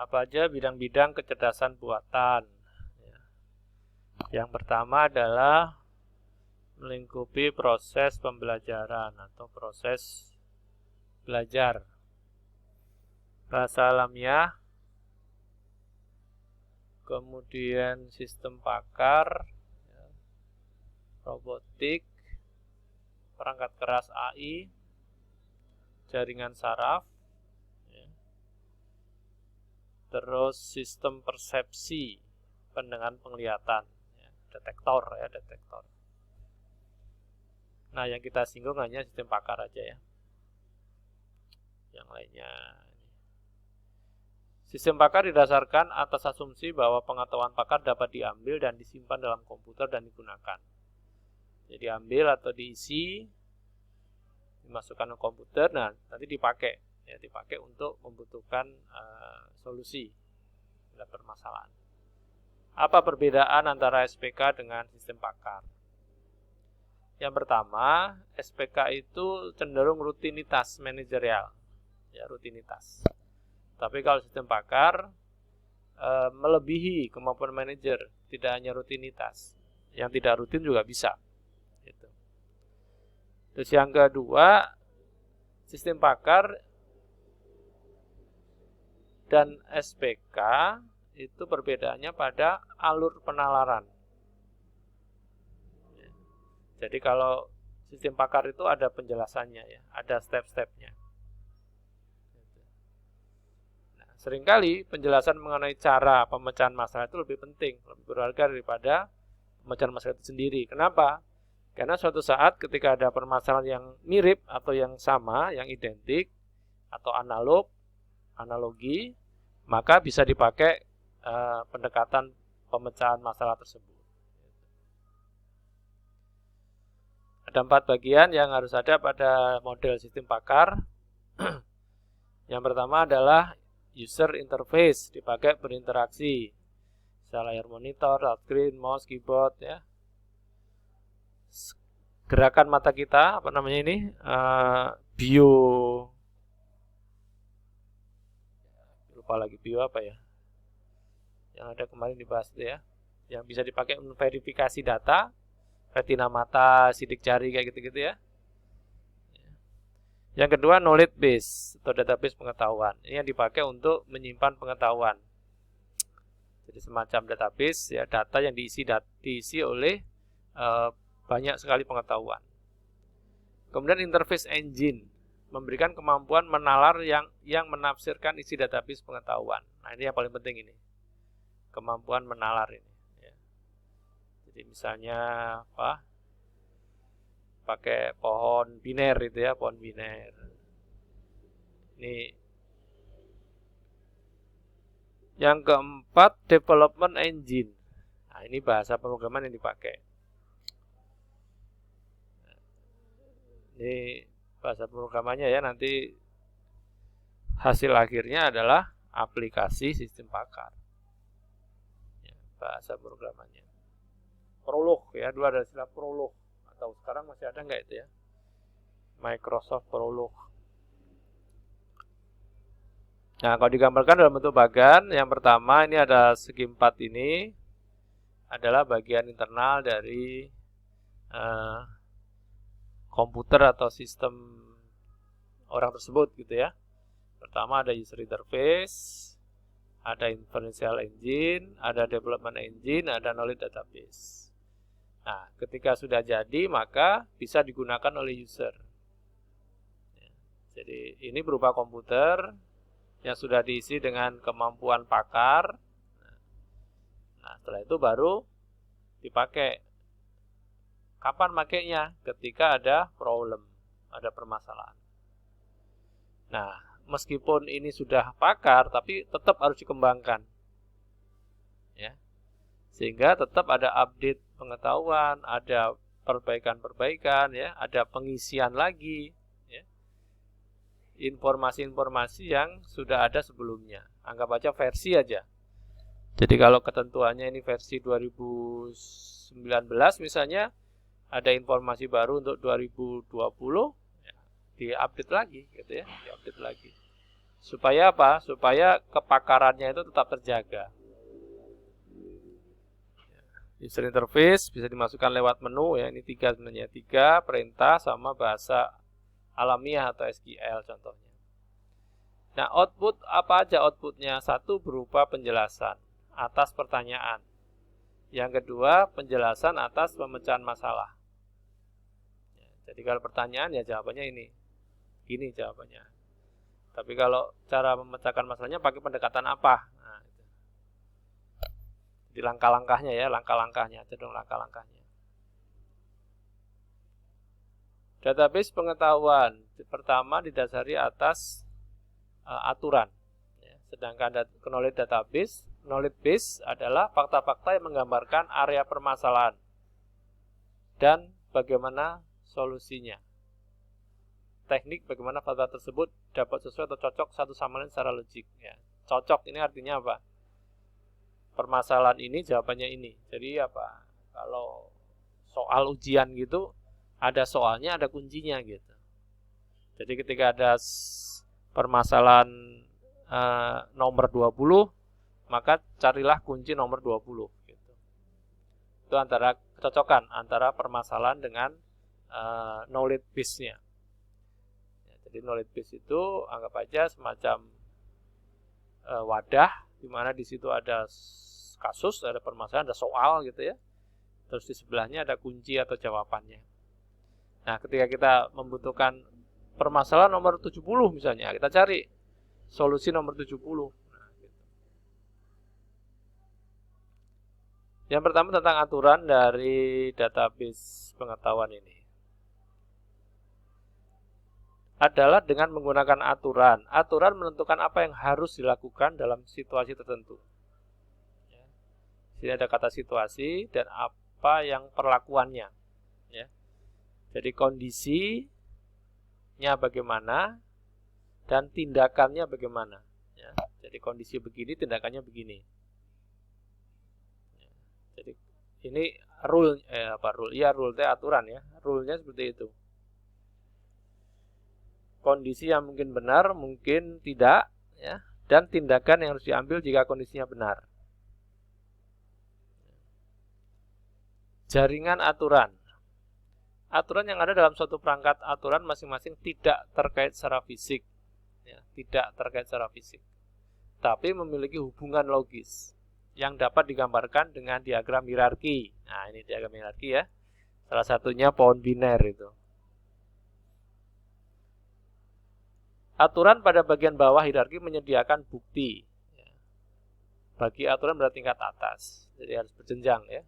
Apa aja bidang-bidang kecerdasan buatan? Yang pertama adalah melingkupi proses pembelajaran atau proses belajar. Bahasa alamiah, kemudian sistem pakar, robotik, perangkat keras AI, jaringan saraf, terus sistem persepsi, pendengaran penglihatan, detektor ya, detektor. Nah, yang kita singgung hanya sistem pakar aja ya. Yang lainnya. Sistem pakar didasarkan atas asumsi bahwa pengetahuan pakar dapat diambil dan disimpan dalam komputer dan digunakan. Jadi diambil atau diisi, dimasukkan ke komputer, nah nanti dipakai, ya dipakai untuk membutuhkan solusi pada permasalahan. Apa perbedaan antara SPK dengan sistem pakar? Yang pertama, SPK itu cenderung rutinitas manajerial, ya rutinitas. Tapi kalau sistem pakar melebihi kemampuan manajer, tidak hanya rutinitas, yang tidak rutin juga bisa. Gitu. Terus yang kedua, sistem pakar dan SPK itu perbedaannya pada alur penalaran. Jadi kalau sistem pakar itu ada penjelasannya ya, ada step-stepnya. Seringkali penjelasan mengenai cara pemecahan masalah itu lebih penting, lebih berharga daripada pemecahan masalah itu sendiri. Kenapa? Karena suatu saat ketika ada permasalahan yang mirip atau yang sama, yang identik atau analogi, maka bisa dipakai pendekatan pemecahan masalah tersebut. Ada 4 bagian yang harus ada pada model sistem pakar. Yang pertama adalah user interface, dipakai berinteraksi. Layar monitor, touchscreen, mouse, keyboard ya. Gerakan mata kita, apa namanya ini? Lupa lagi bio apa ya? Yang ada kemarin dibahas itu ya. Yang bisa dipakai untuk verifikasi data, retina mata, sidik jari kayak gitu-gitu ya. Yang kedua knowledge base atau database pengetahuan. Ini yang dipakai untuk menyimpan pengetahuan. Jadi semacam database ya, data yang diisi oleh banyak sekali pengetahuan. Kemudian interface engine memberikan kemampuan menalar yang menafsirkan isi database pengetahuan. Nah, ini yang paling penting ini. Kemampuan menalar ini ya. Jadi misalnya apa? Pakai pohon biner itu ya, pohon biner. Ini yang keempat, development engine. Nah, ini bahasa pemrograman yang dipakai. Ini bahasa pemrogramannya ya, nanti hasil akhirnya adalah aplikasi sistem pakar. Ya, bahasa pemrogramannya. Prolog ya, dulu ada istilah prolog. Atau sekarang masih ada nggak itu ya? Microsoft Prolog. Nah, kalau digambarkan dalam bentuk bagan, yang pertama ini ada segi 4 ini adalah bagian internal dari komputer atau sistem orang tersebut gitu ya. Pertama ada user interface, ada inferential engine, ada development engine, ada knowledge database. Nah, ketika sudah jadi maka bisa digunakan oleh user. Jadi ini berupa komputer yang sudah diisi dengan kemampuan pakar. Nah, setelah itu baru dipakai. Kapan makainya? Ketika ada problem, ada permasalahan. Nah, meskipun ini sudah pakar, tapi tetap harus dikembangkan. Ya. Sehingga tetap ada update pengetahuan, ada perbaikan-perbaikan, ya, ada pengisian lagi, ya. Informasi-informasi yang sudah ada sebelumnya. Anggap aja versi aja. Jadi kalau ketentuannya ini versi 2019 misalnya, ada informasi baru untuk 2020, ya, diupdate lagi, gitu ya, diupdate lagi. Supaya apa? Supaya kepakarannya itu tetap terjaga. User interface bisa dimasukkan lewat menu ya. Ini 3 sebenarnya, 3 perintah sama bahasa alamiah atau SQL contohnya. Nah, output apa aja outputnya? Satu berupa penjelasan atas pertanyaan. Yang kedua, penjelasan atas pemecahan masalah. Jadi kalau pertanyaan ya jawabannya ini. Gini jawabannya. Tapi kalau cara memecahkan masalahnya pakai pendekatan apa? Nah, itu. Di langkah-langkahnya ya, langkah-langkahnya, cenderung langkah-langkahnya. Database pengetahuan pertama didasari atas aturan. Ya, sedangkan knowledge database, knowledge base adalah fakta-fakta yang menggambarkan area permasalahan dan bagaimana solusinya. Teknik bagaimana fakta tersebut dapat sesuai atau cocok satu sama lain secara logik. Ya. Cocok ini artinya apa? Permasalahan ini jawabannya ini. Jadi apa? Kalau soal ujian gitu, ada soalnya, ada kuncinya gitu. Jadi ketika ada permasalahan nomor 20, maka carilah kunci nomor 20 gitu. Itu antara kecocokan antara permasalahan dengan knowledge base-nya. Ya, jadi knowledge base itu anggap aja semacam wadah di mana di situ ada kasus, ada permasalahan, ada soal gitu ya. Terus di sebelahnya ada kunci atau jawabannya. Nah, ketika kita membutuhkan permasalahan nomor 70 misalnya, kita cari solusi nomor 70. Nah, gitu. Yang pertama tentang aturan dari database pengetahuan ini. Adalah dengan menggunakan aturan. Aturan menentukan apa yang harus dilakukan dalam situasi tertentu. Ya. Sini ada kata situasi dan apa yang perlakuannya. Ya. Jadi kondisinya bagaimana dan tindakannya bagaimana. Ya. Jadi kondisi begini, tindakannya begini. Ya. Jadi ini rule, rule? Ya rule itu aturan ya. Rule-nya seperti itu. Kondisi yang mungkin benar, mungkin tidak, ya, dan tindakan yang harus diambil jika kondisinya benar. Jaringan aturan. Aturan yang ada dalam suatu perangkat aturan masing-masing tidak terkait secara fisik, ya, tidak terkait secara fisik, tapi memiliki hubungan logis yang dapat digambarkan dengan diagram hierarki. Nah, ini diagram hierarki ya. Salah satunya pohon biner itu. Aturan pada bagian bawah hierarki menyediakan bukti. Bagi aturan bertingkat atas. Jadi harus berjenjang ya.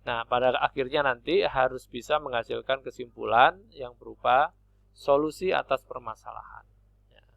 Nah, pada akhirnya nanti harus bisa menghasilkan kesimpulan yang berupa solusi atas permasalahan. Ya.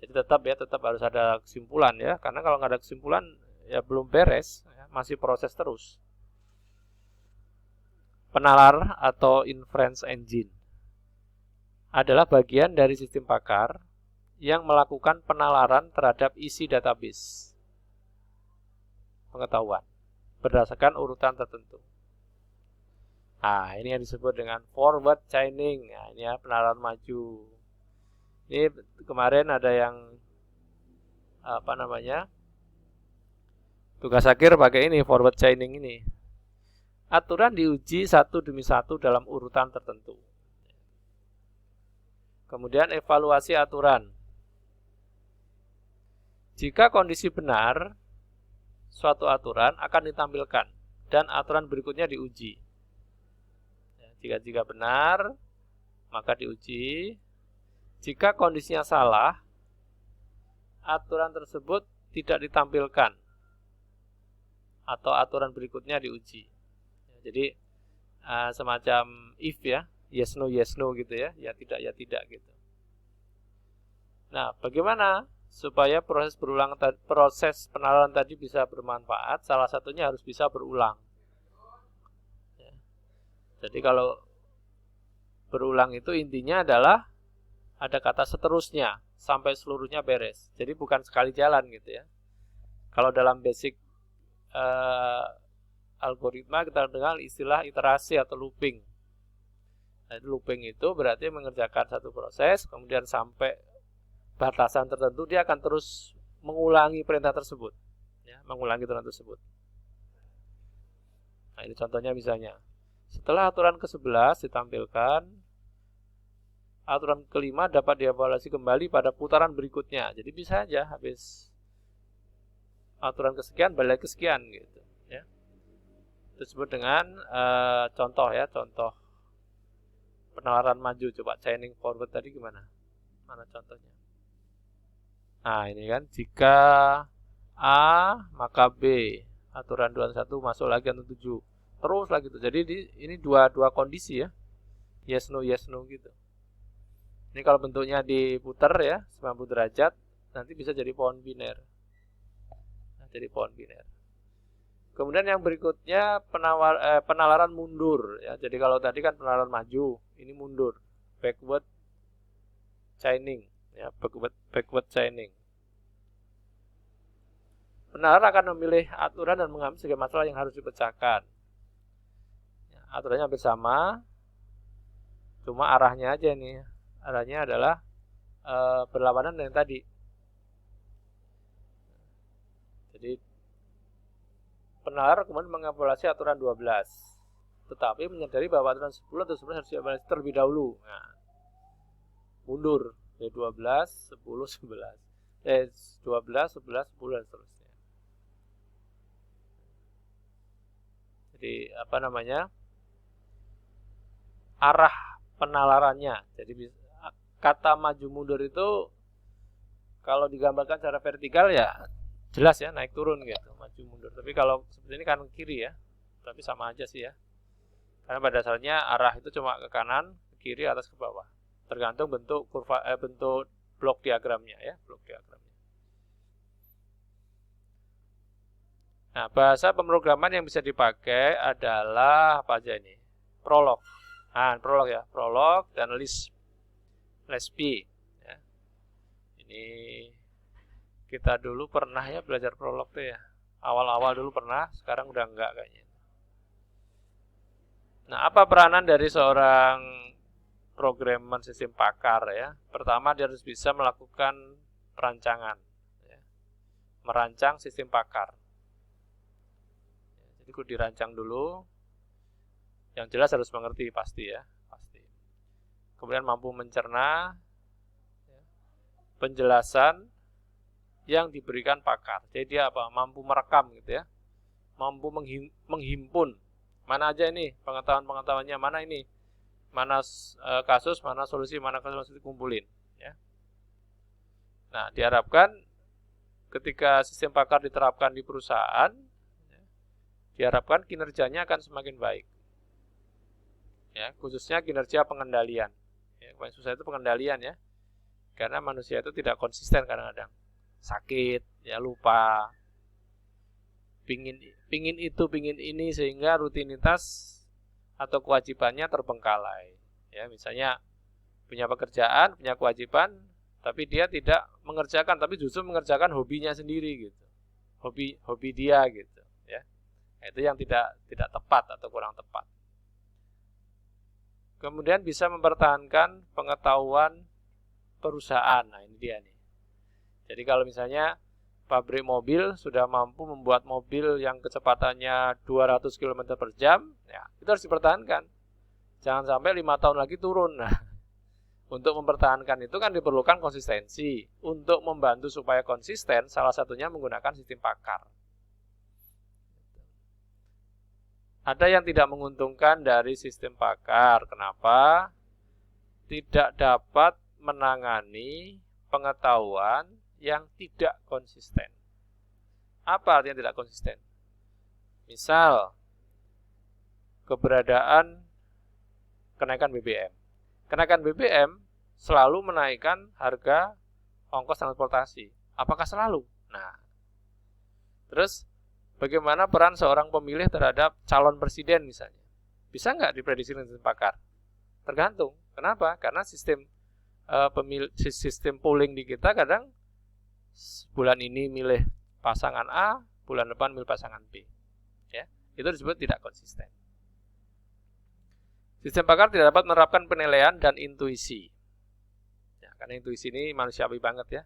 Jadi tetap harus ada kesimpulan ya. Karena kalau nggak ada kesimpulan ya belum beres, ya, masih proses terus. Penalar atau inference engine adalah bagian dari sistem pakar yang melakukan penalaran terhadap isi database pengetahuan berdasarkan urutan tertentu. Nah, ini yang disebut dengan forward chaining. Nah, ini ya penalaran maju. Ini kemarin ada yang tugas akhir pakai ini forward chaining ini. Aturan diuji satu demi satu dalam urutan tertentu. Kemudian evaluasi aturan. Jika kondisi benar, suatu aturan akan ditampilkan dan aturan berikutnya diuji. Jika benar, maka diuji. Jika kondisinya salah, aturan tersebut tidak ditampilkan atau aturan berikutnya diuji. Jadi semacam if ya. Yes no gitu ya tidak gitu. Nah, bagaimana supaya proses penalaran tadi bisa bermanfaat? Salah satunya harus bisa berulang. Ya. Jadi kalau berulang itu intinya adalah ada kata seterusnya sampai seluruhnya beres. Jadi bukan sekali jalan gitu ya. Kalau dalam basic algoritma kita dengar istilah iterasi atau looping. Nah, looping itu berarti mengerjakan satu proses, kemudian sampai batasan tertentu, dia akan terus mengulangi perintah tersebut. Ya, mengulangi perintah tersebut. Nah, ini contohnya misalnya. Setelah aturan ke-11 ditampilkan, aturan kelima dapat dievaluasi kembali pada putaran berikutnya. Jadi bisa aja habis aturan kesekian balik kesekian gitu, ya. Itu disebut dengan contoh ya, contoh penalaran maju. Coba chaining forward tadi gimana? Mana contohnya? Nah, ini kan jika A maka B. Aturan 21 masuk lagi aturan 7. Terus lagi tuh. Jadi ini dua kondisi ya. Yes no gitu. Ini kalau bentuknya diputar ya 90 derajat, nanti bisa jadi pohon biner. Nah, jadi pohon biner. Kemudian yang berikutnya penalaran mundur ya. Jadi kalau tadi kan penalaran maju, ini mundur. Backward chaining ya, backward chaining. Penalaran akan memilih aturan dan mengambil sebagai masalah yang harus dipecahkan. Ya, aturannya hampir sama, cuma arahnya aja nih. Arahnya adalah berlawanan dengan tadi. Jadi penalaran kemudian mengevaluasi aturan 12, tetapi menyadari bahwa aturan 10 atau 11 harus dievaluasi terlebih dahulu. Nah, mundur dari 12, 10, 11. 12, 11, 10 dan seterusnya. Jadi apa namanya? Arah penalarannya. Jadi kata maju mundur itu kalau digambarkan secara vertikal ya jelas ya, naik turun gitu, maju mundur. Tapi kalau seperti ini kanan kiri ya. Tapi sama aja sih ya. Karena pada dasarnya arah itu cuma ke kanan, ke kiri, atas ke bawah. Tergantung bentuk kurva bentuk blok diagramnya ya, blok diagramnya. Nah, bahasa pemrograman yang bisa dipakai adalah apa aja ini? Prolog. Nah, prolog ya, prolog dan Lisp. Lespi ya. Ini kita dulu pernah ya belajar prolog tuh ya. Awal-awal dulu pernah, sekarang udah enggak kayaknya. Nah, apa peranan dari seorang programmer sistem pakar ya? Pertama, dia harus bisa melakukan perancangan ya. Merancang sistem pakar. Jadi kudu dirancang dulu. Yang jelas harus mengerti pasti ya, pasti. Kemudian mampu mencerna penjelasan yang diberikan pakar. Jadi dia apa? Mampu merekam gitu ya. Mampu menghimpun. Mana aja ini pengetahuan-pengetahuannya, mana ini? Mana kasus, mana solusi, mana kasus dikumpulin ya. Nah, diharapkan ketika sistem pakar diterapkan di perusahaan, diharapkan kinerjanya akan semakin baik. Ya, khususnya kinerja pengendalian. Ya, paling susah itu pengendalian ya. Karena manusia itu tidak konsisten kadang-kadang. Sakit, ya lupa. Pingin itu, pingin ini sehingga rutinitas atau kewajibannya terbengkalai. Ya, misalnya punya pekerjaan, punya kewajiban, tapi dia tidak mengerjakan, tapi justru mengerjakan hobinya sendiri gitu. Hobi dia gitu, ya. Nah, itu yang tidak tepat atau kurang tepat. Kemudian bisa mempertahankan pengetahuan perusahaan. Nah, ini dia nih. Jadi kalau misalnya pabrik mobil sudah mampu membuat mobil yang kecepatannya 200 km per jam, ya, itu harus dipertahankan. Jangan sampai 5 tahun lagi turun. Nah, untuk mempertahankan itu kan diperlukan konsistensi. Untuk membantu supaya konsisten, salah satunya menggunakan sistem pakar. Ada yang tidak menguntungkan dari sistem pakar. Kenapa? Tidak dapat menangani pengetahuan yang tidak konsisten. Apa artinya tidak konsisten? Misal, keberadaan kenaikan BBM. Kenaikan BBM selalu menaikkan harga ongkos transportasi. Apakah selalu? Nah, terus bagaimana peran seorang pemilih terhadap calon presiden misalnya? Bisa nggak diprediksi dengan sistem pakar? Tergantung. Kenapa? Karena sistem polling di kita kadang bulan ini milih pasangan A, bulan depan milih pasangan B. Ya, itu disebut tidak konsisten. Sistem pakar tidak dapat menerapkan penilaian dan intuisi. Ya, Karena intuisi ini manusiawi banget ya.